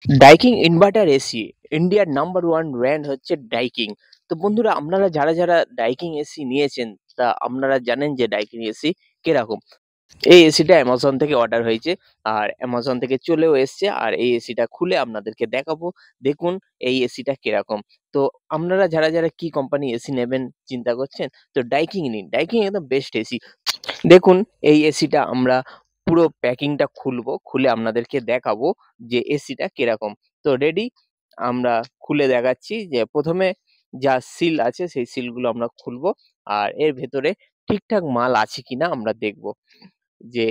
ডাইকিং inverter AC ইন্ডিয়ার number one brand হচ্ছে ডাইকিং। তো বন্ধুরা, আপনারা যারা যারা ডাইকিং এসি নিয়েছেন, তা আপনারা জানেন যে ডাইকিং এসি কিরকম। এই এসিটা অ্যামাজন থেকে অর্ডার হয়েছে, আর অ্যামাজন থেকে চলেও এসছে। আর এই এসিটা খুলে আপনাদেরকে দেখাবো। দেখুন এই এসিটা কিরকম। তো আপনারা যারা যারা কি কোম্পানি এসি নেবেন চিন্তা করছেন, তো ডাইকিং নিন। ডাইকিং একদম বেস্ট এসি। দেখুন এই এসিটা আমরা পুরো প্যাকিংটা খুলবো, খুলে আপনাদেরকে দেখাবো যে এসিটা কিরকম। তো রেডি, আমরা খুলে দেখাচ্ছি। যে প্রথমে যা সিল আছে সেই সিলগুলো আমরা খুলবো, আর এর ভেতরে ঠিকঠাক মাল আছে কিনা আমরা দেখবো। যে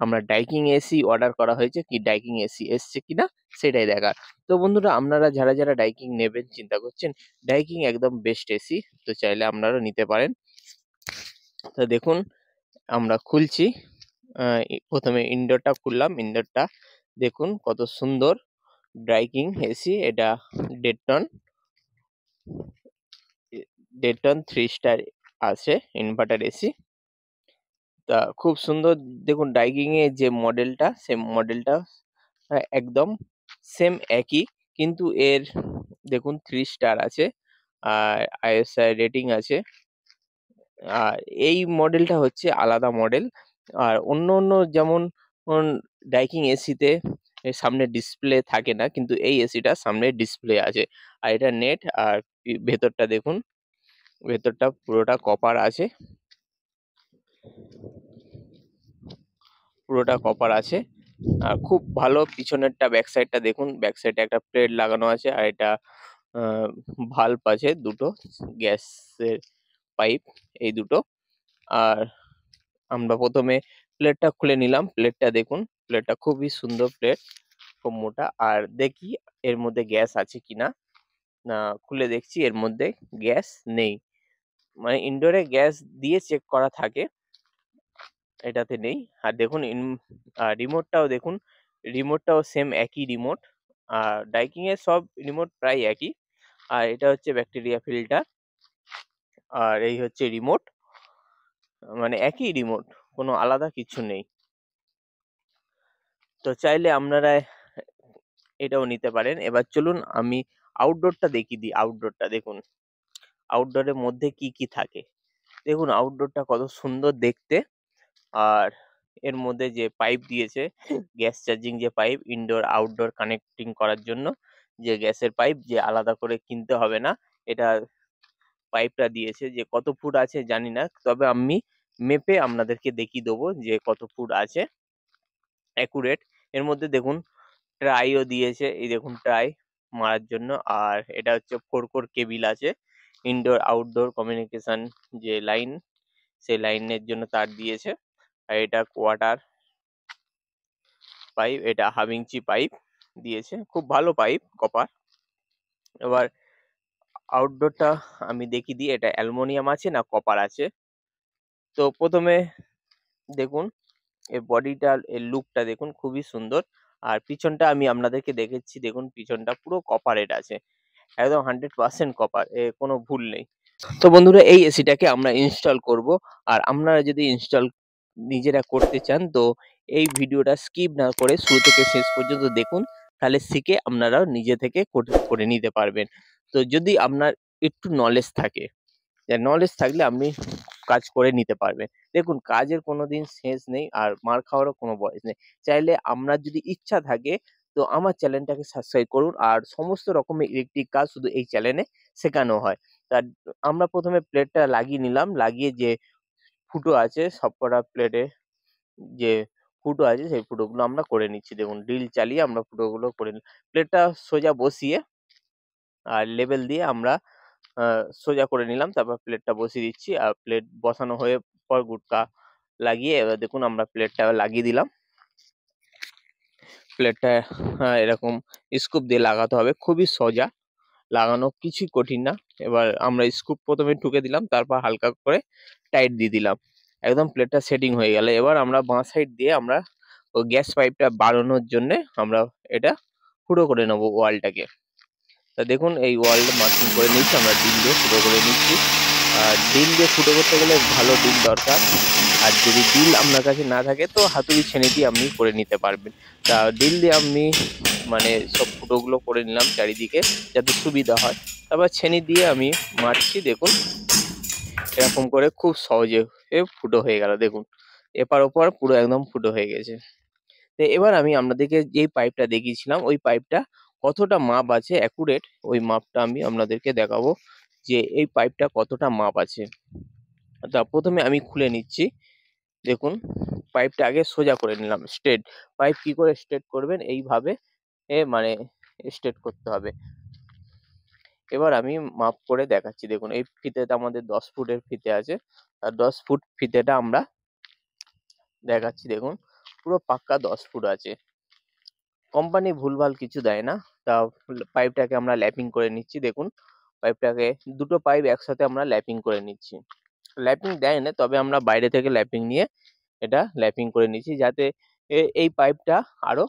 আমরা ডাইকিং এসি অর্ডার করা হয়েছে কি ডাইকিং এসি এসছে কিনা সেটাই দেখার। তো বন্ধুরা, আপনারা যারা যারা ডাইকিং নেবেন চিন্তা করছেন, ডাইকিং একদম বেস্ট এসি। তো চাইলে আপনারা নিতে পারেন। তো দেখুন আমরা খুলছি। প্রথমে ইনডোরটা খুললাম। ইনডোরটা দেখুন কত সুন্দর ডাইকিং এসি। এটা ডেটন ডেটন 3 স্টার আছে ইনভার্টার এসি। তা খুব সুন্দর। দেখুন ডাইকিং এর যে মডেলটা, সে মডেলটা একদম সেম একই, কিন্তু এর দেখুন 3 স্টার আছে, আর আইএসআই রেটিং আছে। আর এই মডেলটা হচ্ছে আলাদা মডেল। আর অন্য অন্য যেমন ডাইকিং এসিতে এর সামনে ডিসপ্লে থাকে না, কিন্তু এই এসিটা সামনে ডিসপ্লে আছে। আর এটা নেট। আর ভেতরটা দেখুন, ভেতরটা পুরোটা কপার আছে, পুরোটা কপার আছে। আর খুব ভালো। পিছনেরটা ব্যাক সাইডটা দেখুন, ব্যাক সাইডে একটা প্লেট লাগানো আছে, আর এটা ভাল্ব আছে দুটো, গ্যাসের পাইপ এই দুটো। আর আমরা প্রথমে প্লেটটা খুলে নিলাম। প্লেটটা দেখুন, প্লেটটা খুবই সুন্দর প্লেট, খুব মোটা। আর দেখি এর মধ্যে গ্যাস আছে কিনা। না, খুলে দেখছি এর মধ্যে গ্যাস নেই। মানে ইনডোরে গ্যাস দিয়ে চেক করা থাকে, এটাতে নেই। আর দেখুন রিমোটটাও দেখুন, রিমোটটাও সেম একই রিমোট। আর ডাইকিং এর সব রিমোট প্রায় একই। আর এটা হচ্ছে ব্যাকটেরিয়া ফিল্টার, আর এই হচ্ছে রিমোট। মানে একই রিমোট, কোনো আলাদা কিছু নেই। তো চাইলে আপনারা এটাও নিতে পারেন। এবার চলুন আমি আউটডোরটা দেখিয়ে দিই। আউটডোরটা দেখুন, আউটডোরের মধ্যে কি কি থাকে। দেখুন আউটডোরটা কত সুন্দর দেখতে। আর এর মধ্যে যে পাইপ দিয়েছে, গ্যাস চার্জিং যে পাইপ, ইনডোর আউটডোর কানেক্টিং করার জন্য যে গ্যাসের পাইপ, যে আলাদা করে কিনতে হবে না। এটা পাইপটা দিয়েছে। যে কত ফুট আছে জানি না, তবে আমি মেপে আপনাদেরকে দেখিয়ে দেবো যে কত ফুট আছে অ্যাকুরেট। এর মধ্যে দেখুন ট্রাইও দিয়েছে, এই দেখুন ট্রাই মারার জন্য। আর এটা হচ্ছে 4 কোর কেবিল আছে, ইনডোর আউটডোর কমিউনিকেশন যে লাইন, সেই লাইনের জন্য তার দিয়েছে। আর এটা কোয়ার্টার পাইপ, এটা হাফ ইঞ্চি পাইপ দিয়েছে, খুব ভালো পাইপ, কপার। এবার আউটডোরটা আমি দেখিয়ে দিই, এটা অ্যালুমিনিয়াম আছে না কপার আছে। তো প্রথমে দেখুন এর বডিটা, এর লুকটা দেখুন খুবই সুন্দর। আর পিছনটা আমি আপনাদেরকে দেখেছি, দেখুন পিছনটা পুরো কপারেট আছে, একদম 100% কপার, এ কোনো ভুল নেই। তো বন্ধুরা, এই এসিটাকে আমরা ইনস্টল করব। আর আপনারা যদি ইনস্টল নিজেরা করতে চান, তো এই ভিডিওটা স্কিপ না করে শুরু থেকে শেষ পর্যন্ত দেখুন, তাহলে শিখে আপনারাও নিজে থেকে করে নিতে পারবেন। তো যদি আপনার একটু নলেজ থাকে, নলেজ থাকলে আপনি কাজ করে নিতে পারবেন। দেখুন কাজের কোনোদিন শেষ নেই, আর মার খাওয়ারও কোনো বয়স নেই। চাইলে আপনার যদি ইচ্ছা থাকে, তো আমার চ্যানেলটাকে সাবস্ক্রাইব করুন। আর সমস্ত রকমের ইলেকট্রিক কাজ শুধু এই চ্যানেলে শেখানো হয়। তা আমরা প্রথমে প্লেটটা লাগিয়ে নিলাম। লাগিয়ে যে ফুটো আছে সবকটা প্লেটে, যে ফুটো আছে সেই ফুটোগুলো আমরা করে নিচ্ছি। দেখুন ড্রিল চালিয়ে আমরা ফুটোগুলো করে প্লেটটা সোজা বসিয়ে আর লেবেল দিয়ে আমরা সোজা করে নিলাম। তারপর প্লেটটা বসিয়ে দিচ্ছি। আর প্লেট বসানো হয়ে পর গুটকা লাগিয়ে, এবার দেখুন আমরা প্লেটটা লাগিয়ে দিলাম। প্লেটটা এরকম স্কুপ দিয়ে লাগাতে হবে, খুবই সোজা লাগানো, কিছুই কঠিন না। এবার আমরা স্কুপ প্রথমে ঢুকে দিলাম, তারপর হালকা করে টাইট দিয়ে দিলাম। একদম প্লেটটা সেটিং হয়ে গেল। এবার আমরা বাঁ সাইড দিয়ে আমরা ওই গ্যাস পাইপটা বাড়ানোর জন্য আমরা এটা ফুটো করে নেবো ওয়ালটাকে। তা দেখুন এই ওয়ালটা মার্কিং করে নিচ্ছি, আমরা ড্রিল দিয়ে ফুটো করে নিচ্ছি। আর ড্রিল দিয়ে ফুটো করতে গেলে ভালো ড্রিল দরকার। আর যদি ডিল আপনার কাছে না থাকে তো হাতুড়ি ছেনি দিয়ে আপনি করে নিতে পারবেন। তা ডিল দিয়ে আমি মানে সব ফুটোগুলো করে নিলাম চারিদিকে যাতে সুবিধা হয়। তারপর ছেনি দিয়ে আমি মারছি, দেখুন এরকম করে খুব সহজে ফুটো হয়ে গেল, দেখুন এপার ওপার পুরো একদম ফুটো হয়ে গেছে। তো এবার আমি আপনাদেরকে যেই পাইপটা দেখিয়েছিলাম ওই পাইপটা কতটা মাপ আছে অ্যাকুরেট, ওই মাপটা আমি আপনাদেরকে দেখাবো যে এই পাইপটা কতটা মাপ আছে। তা প্রথমে আমি খুলে নিচ্ছি, দেখুন পাইপটা আগে সোজা করে নিলাম স্ট্রেট। পাইপ কি করে স্ট্রেট করবেন, এইভাবে মানে স্ট্রেট করতে হবে। এবার আমি মাপ করে দেখাচ্ছি, দেখুন এই ফিতেটা আমাদের 10 ফুটের ফিতে আছে, আর 10 ফুট ফিতেটা আমরা দেখাচ্ছি, দেখুন পুরো পাক্কা 10 ফুট আছে। কোম্পানি ভুলভাল কিছু দেয় না। তা পাইপটাকে আমরা ল্যাপিং করে নিচ্ছি, দেখুন পাইপটাকে দুটো পাইপ একসাথে আমরা ল্যাপিং করে নিচ্ছি। ল্যাপিং দেয় না, তবে আমরা বাইরে থেকে ল্যাপিং নিয়ে এটা ল্যাপিং করে নিচ্ছি যাতে এই পাইপটা আরো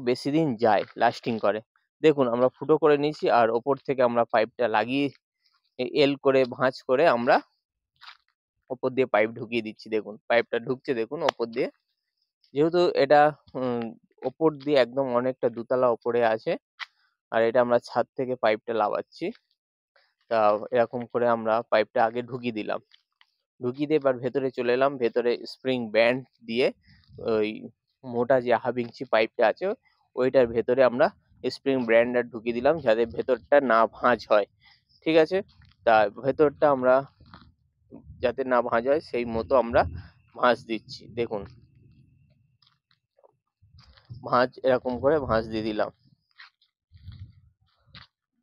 বেশি দিন যায়, লাস্টিং করে। দেখুন আমরা ফুটো করে নিয়েছি আর ওপর থেকে আমরা পাইপটা লাগিয়ে এল করে ভাঁজ করে আমরা ওপর দিয়ে পাইপ ঢুকিয়ে দিচ্ছি, দেখুন পাইপটা ঢুকছে দেখুন ওপর দিয়ে। যেহেতু এটা ওপর দিয়ে একদম অনেকটা দুতলা ওপরে আছে আর এটা আমরা ছাদ থেকে পাইপটা লাগাচ্ছি। তা এরকম করে আমরা পাইপটা আগে ঢুকিয়ে দিলাম, ঢুকিয়ে দিয়ে এবার ভেতরে চলে এলাম। ভেতরে স্প্রিং ব্যান্ড দিয়ে ওই মোটা যে হাফ ইঞ্চি পাইপটা আছে ওইটার ভেতরে আমরা স্প্রিং ব্যান্ডটা ঢুকিয়ে দিলাম যাতে ভেতরটা না ভাঁজ হয়, ঠিক আছে। তা ভেতরটা আমরা যাতে না ভাঁজ হয় সেই মতো আমরা ভাঁজ দিচ্ছি, দেখুন ভাঁজ এরকম করে ভাঁজ দিয়ে দিলাম।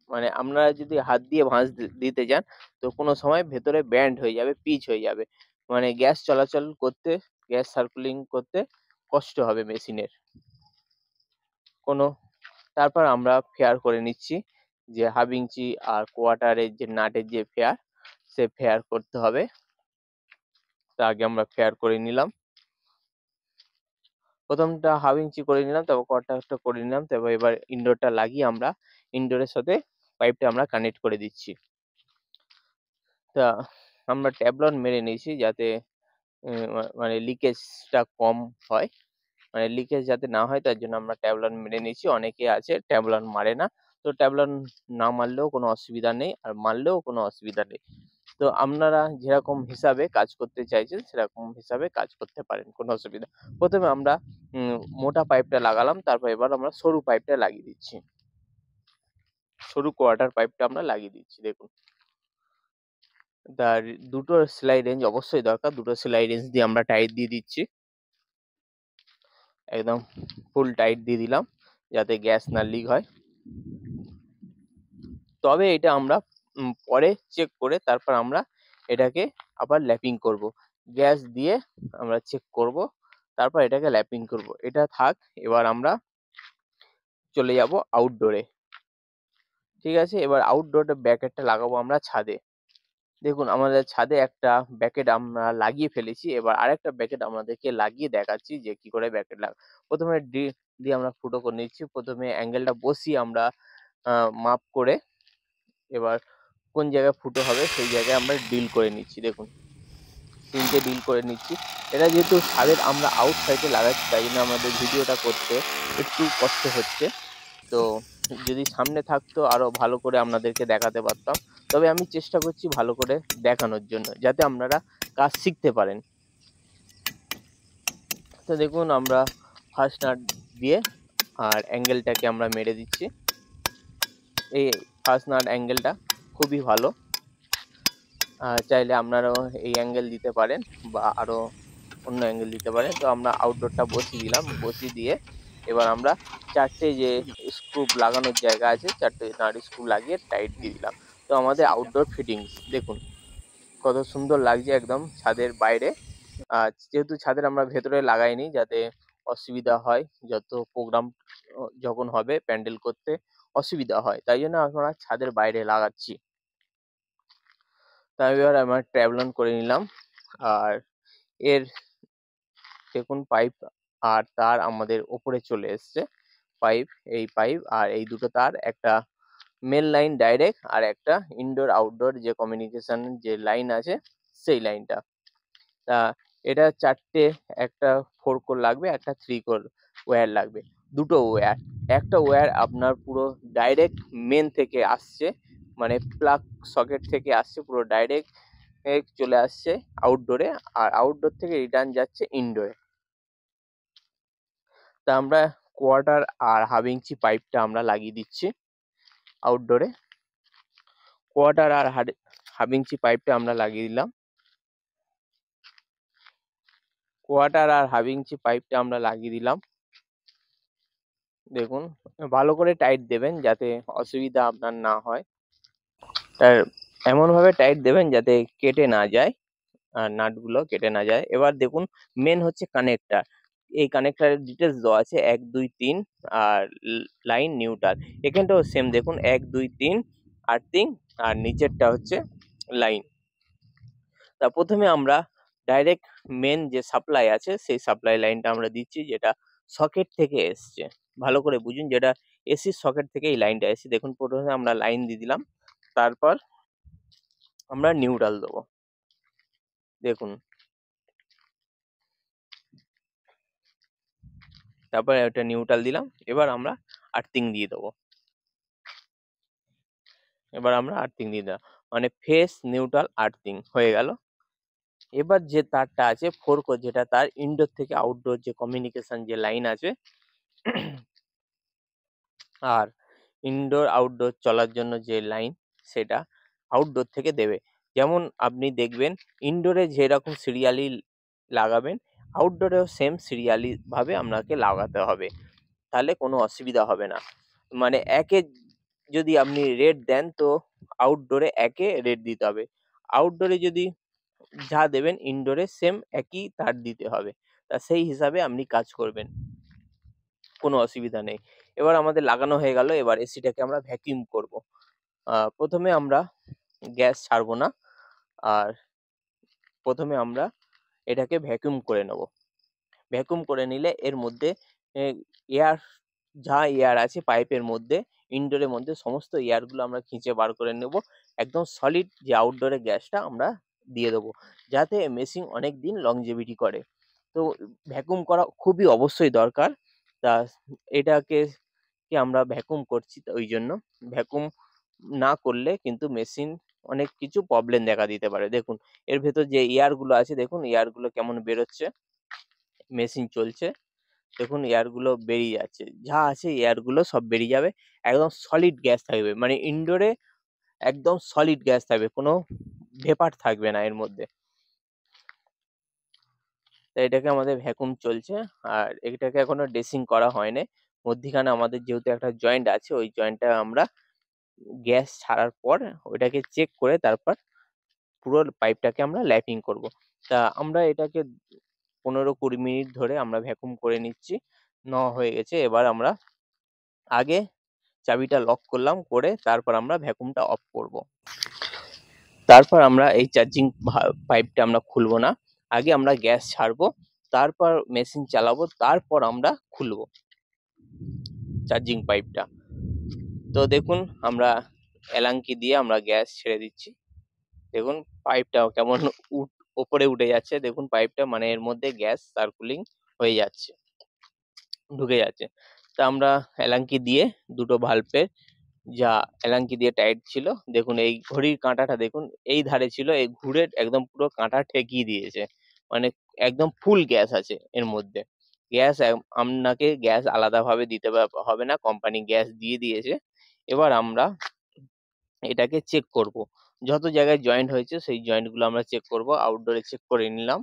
মানে আপনারা যদি হাত দিয়ে ভাঁজ দিতে যান তো কোনো সময় ভেতরে ব্যান্ড হয়ে যাবে, পিচ হয়ে যাবে, মানে গ্যাস চলাচল করতে, গ্যাস সার্কুলিং করতে কষ্ট হবে মেশিনের কোনো। তারপর আমরা ফেয়ার করে নিচ্ছি যে হাফ ইঞ্চি আর কোয়ার্টারের যে নাটের যে ফেয়ার, সে ফেয়ার করতে হবে। তা আগে আমরা ফেয়ার করে নিলাম, প্রথমটা হাফ ইঞ্চি করে নিলাম, তারপর কোয়ার্টারটা করে নিলাম, তারপর এবার ইনডোরটা লাগিয়ে আমরা ইনডোরের সাথে পাইপটা আমরা কানেক্ট করে দিচ্ছি। তা আমরা ট্যাবলন মেরে নিয়েছি যাতে মানে লিকেজটা কম হয়, মানে লিকেজ যাতে না হয় তার জন্য আমরা ট্যাবলন মেরে নিয়েছি। অনেকে আছে ট্যাবলন মারে না, তো ট্যাবলন না মারলেও কোনো অসুবিধা নেই আর মারলেও কোনো অসুবিধা নেই। তো আপনারা যেরকম হিসাবে কাজ করতে চাইছেন সেরকম হিসাবে কাজ করতে পারেন, কোনো অসুবিধা। প্রথমে আমরা মোটা পাইপটা লাগালাম, তারপর এবার আমরা সরু পাইপটা লাগিয়ে দিচ্ছি, সরু কোয়ার্টার পাইপটা আমরা লাগিয়ে দিচ্ছি, দেখুন। তার দুটো সেলাই রেঞ্জ অবশ্যই দরকার, দুটো সেলাই রেঞ্জ দিয়ে আমরা টাইট দিয়ে দিচ্ছি, একদম ফুল টাইট দিয়ে দিলাম যাতে গ্যাস না লিক হয়। তবে এটা আমরা পরে চেক করে তারপর আমরা এটাকে আবার ল্যাপিং করব, গ্যাস দিয়ে আমরা চেক করব, তারপর এটাকে ল্যাপিং করব। এটা থাক, এবার আমরা চলে যাব আউটডোরে, ঠিক আছে। এবার আউটডোরে ব্যাকেটটা লাগাবো আমরা ছাদে। দেখুন আমাদের ছাদে একটা ব্যাকেট আমরা লাগিয়ে ফেলেছি, এবার আরেকটা ব্যাকেট আমাদেরকে লাগিয়ে দেখাচ্ছি যে কি করে ব্যাকেট প্রথমে দিয়ে আমরা ফুটো করে নিচ্ছি। প্রথমে অ্যাঙ্গেলটা বসিয়ে আমরা মাপ করে এবার কোন জায়গায় ফুটো হবে সেই জায়গায় আমরা ডিল করে নিচ্ছি, দেখুন 3টে ডিল করে নিচ্ছি। এটা যেহেতু ছাদের আমরা আউট সাইডে লাগাচ্ছি তাই জন্য আমাদের ভিডিওটা করতে একটু কষ্ট হচ্ছে। তো যদি সামনে থাকতো আরো ভালো করে আপনাদেরকে দেখাতে পারতাম, তবে আমি চেষ্টা করছি ভালো করে দেখানোর জন্য যাতে আপনারা কাজ শিখতে পারেন। তো দেখুন আমরা ফার্স্ট নাট দিয়ে আর অ্যাঙ্গেলটাকে আমরা মেরে দিচ্ছি। এই ফার্স্ট নাট অ্যাঙ্গেলটা খুবই ভালো, চাইলে আপনারাও এই অ্যাঙ্গেল দিতে পারেন বা আরো অন্য অ্যাঙ্গেল দিতে পারেন। তো আমরা আউটডোরটা বসিয়ে দিলাম, বসিয়ে দিয়ে এবার আমরা 4টে যে স্ক্রু লাগানোর জায়গা আছে 4টে নাট স্ক্রু লাগিয়ে টাইট দিয়ে দিলাম। তো আমাদের আউটডোর ফিটিংস দেখুন কত সুন্দর লাগছে একদম ছাদের বাইরে। আর যেহেতু ছাদের আমরা ভেতরে লাগাইনি যাতে অসুবিধা হয়, যত প্রোগ্রাম যখন হবে প্যান্ডেল করতে অসুবিধা হয় তাই জন্য আমরা ছাদের বাইরে লাগাচ্ছি। তাই এবার আমরা ট্যাবলন করে নিলাম আর এর দেখুন পাইপ আর তার আমাদের ওপরে চলে এসছে। পাইপ, এই পাইপ আর এই দুটো তার, একটা মেল লাইন ডাইরেক্ট আর একটা ইনডোর আউটডোর যে কমিউনিকেশন যে লাইন আছে সেই লাইনটা। তা এটা 4টে, একটা 4 কোর লাগবে, একটা 3 কোর ওয়্যার লাগবে, দুটো ওয়্যার। একটা ওয়্যার আপনার পুরো ডাইরেক্ট মেন থেকে আসছে, মানে প্লাগ সকেট থেকে আসছে, পুরো ডাইরেক্ট চলে আসছে আউটডোরে, আর আউটডোর থেকে রিটার্ন যাচ্ছে ইনডোরে। তা আমরা কোয়ার্টার আর হাফ ইঞ্চি পাইপটা আমরা লাগিয়ে দিচ্ছি আউটডোরে। কোয়ার্টার আর হাফ ইঞ্চি পাইপটা আমরা লাগিয়ে দিলাম। কোয়ার্টার আর হাফ ইঞ্চি পাইপটা আমরা লাগিয়ে দিলাম। দেখুন, ভালো করে টাইট দেবেন যাতে অসুবিধা আপনার না হয়। তার এমনভাবে টাইট দেবেন যাতে কেটে না যায়, আর নাটগুলো কেটে না যায়। এবার দেখুন, মেন হচ্ছে কানেক্টার। এই কানেক্টারের ডিটেলস দেওয়া আছে 1 2 3, আর লাইন নিউট্রাল। এখানটাও সেম দেখুন 1 2 3 আর্থিং, আর নিচেরটা হচ্ছে লাইন। তা প্রথমে আমরা ডাইরেক্ট মেন যে সাপ্লাই আছে সেই সাপ্লাই লাইনটা আমরা দিচ্ছি, যেটা সকেট থেকে এসছে। ভালো করে বুঝুন, যেটা এসির সকেট থেকে এই লাইনটা এসছে। দেখুন, প্রথমে আমরা লাইন দিয়ে দিলাম, তারপর আমরা নিউট্রাল দেবো। দেখুন, তারপর একটা নিউট্রাল দিলাম। এবার আমরা আর্থিং দিয়ে দেবো। মানে ফেস, নিউট্রাল, আর্থিং হয়ে গেল। এবার যে তারটা আছে 4 কোর, যেটা তার ইনডোর থেকে আউটডোর যে কমিউনিকেশন যে লাইন আছে, আর ইনডোর আউটডোর চলার জন্য যে লাইন, সেটা আউটডোর থেকে দেবে। যেমন আপনি দেখবেন ইনডোরে যেরকম সিরিয়ালি লাগাবেন, আউটডোরেও সেম সিরিয়ালি ভাবে আপনাকে লাগাতে হবে, তাহলে কোনো অসুবিধা হবে না। মানে একে যদি আপনি রেট দেন, তো আউটডোরে একে রেট দিতে হবে। আউটডোরে যদি যা দেবেন, ইনডোরে সেম একই তার দিতে হবে। তা সেই হিসাবে আপনি কাজ করবেন, কোনো অসুবিধা নেই। এবার আমাদের লাগানো হয়ে গেল। এবার এসিটাকে আমরা ভ্যাকিউম করব। প্রথমে আমরা গ্যাস ছাড়বো না, আর প্রথমে আমরা এটাকে ভ্যাকুয়াম করে নেব। ভ্যাকুয়াম করে নিলে এর মধ্যে এয়ার, যা এয়ার আছে পাইপের মধ্যে, ইনডোরের মধ্যে, সমস্ত এয়ারগুলো আমরা খিঁচে বার করে নেব। একদম সলিড যে আউটডোরে গ্যাসটা আমরা দিয়ে দেবো, যাতে মেশিন অনেক দিন লংজিভিটি করে। তো ভ্যাকুয়াম করা খুবই অবশ্যই দরকার। তা এটাকে আমরা ভ্যাকুয়াম করছি, তো ওই জন্য ভ্যাকুয়াম না করলে কিন্তু মেশিন অনেক কিছু প্রবলেম দেখা দিতে পারে। দেখুন, এর ভেতর যে এয়ারগুলো আছে, দেখুন এয়ারগুলো কেমন বেরোচ্ছে। মেশিন চলছে, দেখুন এয়ারগুলো বেরিয়ে যাচ্ছে, যা আছে এয়ারগুলো সব বেরিয়ে যাবে। একদম সলিড গ্যাস থাকবে, মানে ইনডোরে একদম সলিড গ্যাস থাকবে, কোনো ভেপার থাকবে না এর মধ্যে। তাই এটাকে আমাদের ভ্যাকুয়াম চলছে, আর এটাকে এখনো ড্রেসিং করা হয়নি। মধ্যিখানে আমাদের যেহেতু একটা জয়েন্ট আছে, ওই জয়েন্টটা আমরা গ্যাস ছাড়ার পর ওইটাকে চেক করে তারপর পুরো পাইপটাকে আমরা ল্যাপিং করব। তা আমরা এটাকে 15-20 মিনিট ধরে আমরা ভ্যাকুয়াম করে নিচ্ছি। নেওয়া হয়ে গেছে। এবার আমরা আগে চাবিটা লক করলাম, করে তারপর আমরা ভ্যাকুয়ামটা অফ করব। তারপর আমরা এই চার্জিং পাইপটা আমরা খুলবো না, আগে আমরা গ্যাস ছাড়বো, তারপর মেশিন চালাবো, তারপর আমরা খুলবো চার্জিং পাইপটা। তো দেখুন, আমরা এলাঙ্কি দিয়ে আমরা গ্যাস ছেড়ে দিচ্ছি। দেখুন পাইপটাও কেমন ওপরে উঠে যাচ্ছে। দেখুন পাইপটা, মানে এর মধ্যে গ্যাস সার্কুলিং হয়ে যাচ্ছে, ঢুকে যাচ্ছে। তা আমরা এলাঙ্কি দিয়ে দুটো ভাল্বের যা এলাঙ্কি দিয়ে টাইট ছিল, দেখুন এই ঘড়ির কাঁটাটা দেখুন এই ধারে ছিল, এই ঘুরে একদম পুরো কাঁটা ঠেকিয়ে দিয়েছে। মানে একদম ফুল গ্যাস আছে এর মধ্যে। গ্যাস আপনাকে গ্যাস আলাদাভাবে দিতে হবে না, কোম্পানি গ্যাস দিয়ে দিয়েছে। এবার আমরা এটাকে চেক করব। যত জায়গায় জয়েন্ট হয়েছে সেই জয়েন্টগুলো আমরা চেক করব। আউটডোরে চেক করে নিলাম,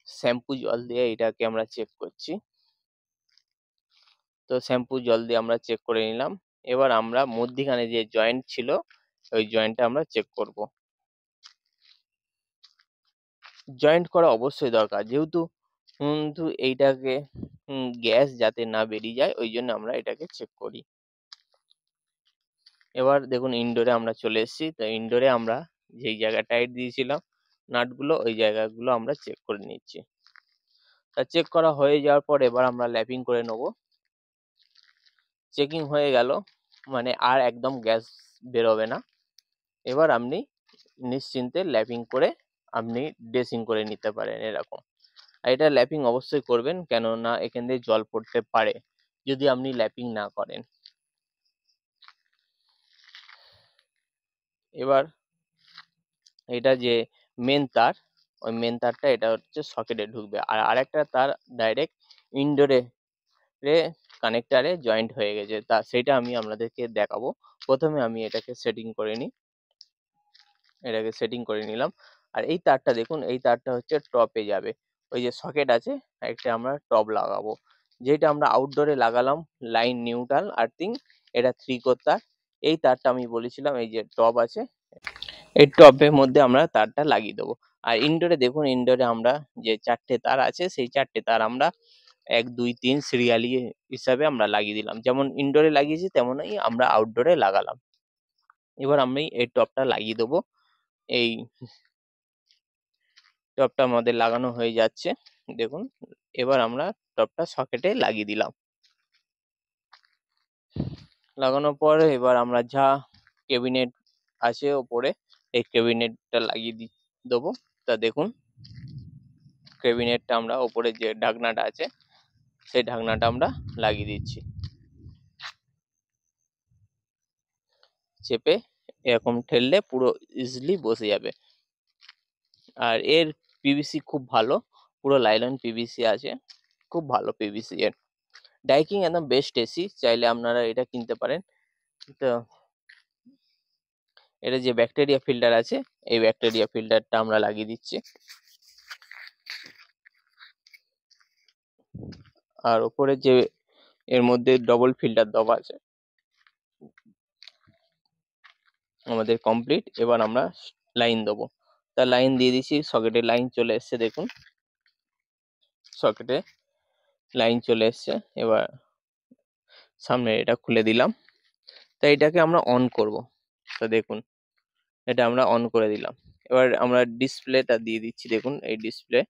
শ্যাম্পু জল দিয়ে এটাকে আমরা চেক করছি। তো শ্যাম্পু জল দিয়ে আমরা চেক করে নিলাম। এবার আমরা মধ্যিখানে যে জয়েন্ট ছিল, ওই জয়েন্টটা আমরা চেক করব। জয়েন্ট করা অবশ্যই দরকার, যেহেতু কিন্তু এইটাকে গ্যাস যাতে না বেরিয়ে যায়, ওই জন্য আমরা এটাকে চেক করি। এবার দেখুন ইনডোরে আমরা চলে এসেছি। তো ইনডোরে আমরা যেই জায়গায় টাইট দিয়েছিলাম নাটগুলো, ওই জায়গাগুলো আমরা চেক করে নিচ্ছি। তা চেক করা হয়ে যাওয়ার পর এবার আমরা ল্যাপিং করে নেব। চেকিং হয়ে গেল, মানে আর একদম গ্যাস বেরোবে না। এবার আপনি নিশ্চিন্তে ল্যাপিং করে আপনি ড্রেসিং করে নিতে পারেন এরকম। আর এটা ল্যাপিং অবশ্যই করবেন, কেননা এখান দিয়ে জল পড়তে পারে যদি আপনি ল্যাপিং না করেন। এবার এটা যে মেন তার, ওই মেন তারটা এটা হচ্ছে সকেটে ঢুকবে, আর আরেকটা তার ডাইরেক্ট ইনডোরে কানেক্টারে জয়েন্ট হয়ে গেছে, তা সেটা আমি আপনাদেরকে দেখাবো। প্রথমে আমি এটাকে সেটিং করে নিই, এটাকে সেটিং করে নিলাম। আর এই তারটা দেখুন, এই তারটা হচ্ছে টপে যাবে, ওই যে সকেট আছে একটা আমরা টপ লাগাবো, যেটা আমরা আউটডোরে লাগালাম লাইন নিউট্রাল আর্থিং, এটা 3 কোর তার। এই তারটা আমি বলেছিলাম এই যে টপ আছে, এই টপের মধ্যে আমরা তারটা লাগিয়ে দেবো। আর ইনডোরে দেখুন, ইনডোরে আমরা যে 4টে তার আছে, সেই 4টে তার আমরা 1 2 3 সিরিয়ালি হিসাবে আমরা লাগিয়ে দিলাম, যেমন ইনডোরে লাগিয়েছি তেমনই আমরা আউটডোরে লাগালাম। এবার আমি এই টপটা লাগিয়ে দেবো। এই টপটা আমাদের লাগানো হয়ে যাচ্ছে দেখুন। এবার আমরা টপটা সকেটে লাগিয়ে দিলাম। লাগানোর পরে এবার আমরা যা ক্যাবিনেট আছে ওপরে, এই ক্যাবিনেটটা লাগিয়ে দেবো। তা দেখুন, ক্যাবিনেটটা আমরা ওপরে যে ঢাকনাটা আছে সেই ঢাকনাটা আমরা লাগিয়ে দিচ্ছি, চেপে এরকম ঠেললে পুরো ইজিলি বসে যাবে। আর এর পিভিসি খুব ভালো, পুরো লাইলন পিভিসি আছে, খুব ভালো পিভিসি এর। ডাইকিং একদম বেস্ট এসি, চাইলে আপনারা এটা কিনতে পারেন। তো এটা যে ব্যাকটেরিয়া ফিল্টার আছে, এই ব্যাকটেরিয়া ফিল্টারটা আমরা লাগিয়ে দিচ্ছি। আর উপরে যে এর মধ্যে ডবল ফিল্টার দেওয়া আছে আমাদের কমপ্লিট। এবার আমরা লাইন দেবো, তা লাইন দিয়ে দিচ্ছি, সকেটে লাইন চলে এসছে দেখুন, সকেটে লাইন চলে এসছে। এবার সামনে এটা খুলে দিলাম, তা এটাকে আমরা অন করব। তা দেখুন, এটা আমরা অন করে দিলাম। এবার আমরা ডিসপ্লেটা দিয়ে দিচ্ছি, দেখুন এই ডিসপ্লে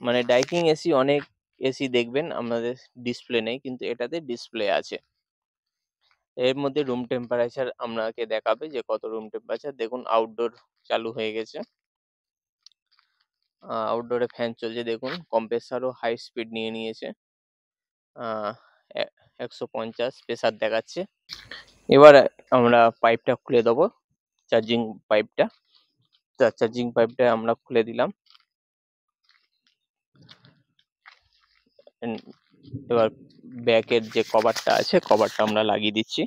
মানে ডাইকিং এসি, অনেক এসি দেখবেন আমাদের ডিসপ্লে নেই, কিন্তু এটাতে ডিসপ্লে আছে। এর মধ্যে রুম টেম্পারেচার আপনাকে দেখাবে যে কত রুম টেম্পারেচার। দেখুন আউটডোর চালু হয়ে গেছে, আউটডোরে ফ্যান চলছে দেখুন, কম্প্রেসারও হাই স্পিড নিয়ে নিয়েছে, 150 প্রেসার দেখাচ্ছে। এবার আমরা পাইপটা খুলে দেবো, চার্জিং পাইপটা। চার্জিং পাইপটা আমরা খুলে দিলাম। এবার ব্যাকের যে কভারটা আছে, কভারটা আমরা লাগিয়ে দিচ্ছি।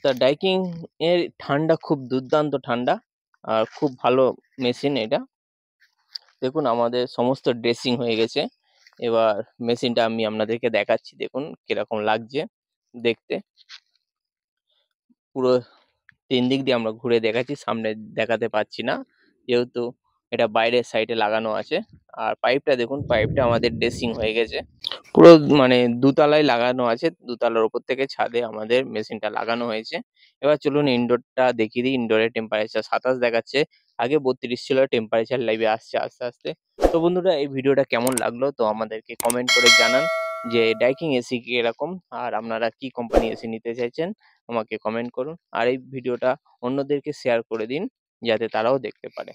তা ডাইকিং এর ঠান্ডা খুব দুর্দান্ত ঠান্ডা, আর খুব ভালো মেশিন এটা। দেখুন আমাদের সমস্ত ড্রেসিং হয়ে গেছে, এবার মেশিনটা আমি আপনাদেরকে দেখাচ্ছি, দেখুন কিরকম লাগছে দেখতে। পুরো 3 দিক দিয়ে আমরা ঘুরে দেখাচ্ছি, সামনে দেখাতে পাচ্ছি না যেহেতু এটা বাইরের সাইডে লাগানো আছে। আর পাইপটা দেখুন, পাইপটা আমাদের ড্রেসিং হয়ে গেছে পুরো, মানে দুতলায় লাগানো আছে, দুতলার উপর থেকে ছাদে আমাদের মেশিনটা লাগানো হয়েছে। এবার চলুন ইনডোরটা দেখিয়ে দিই। ইনডোরের টেম্পারেচার 27 দেখাচ্ছে, আগে 32 ছিল, টেম্পারেচার লাইভে আসছে আস্তে আস্তে। তো বন্ধুরা, এই ভিডিওটা কেমন লাগলো তো আমাদেরকে কমেন্ট করে জানান, যে ডাইকিং এসি কি এরকম, আর আপনারা কি কোম্পানি এসি নিতে চাইছেন আমাকে কমেন্ট করুন। আর এই ভিডিওটা অন্যদেরকে শেয়ার করে দিন, যাতে তারাও দেখতে পারে।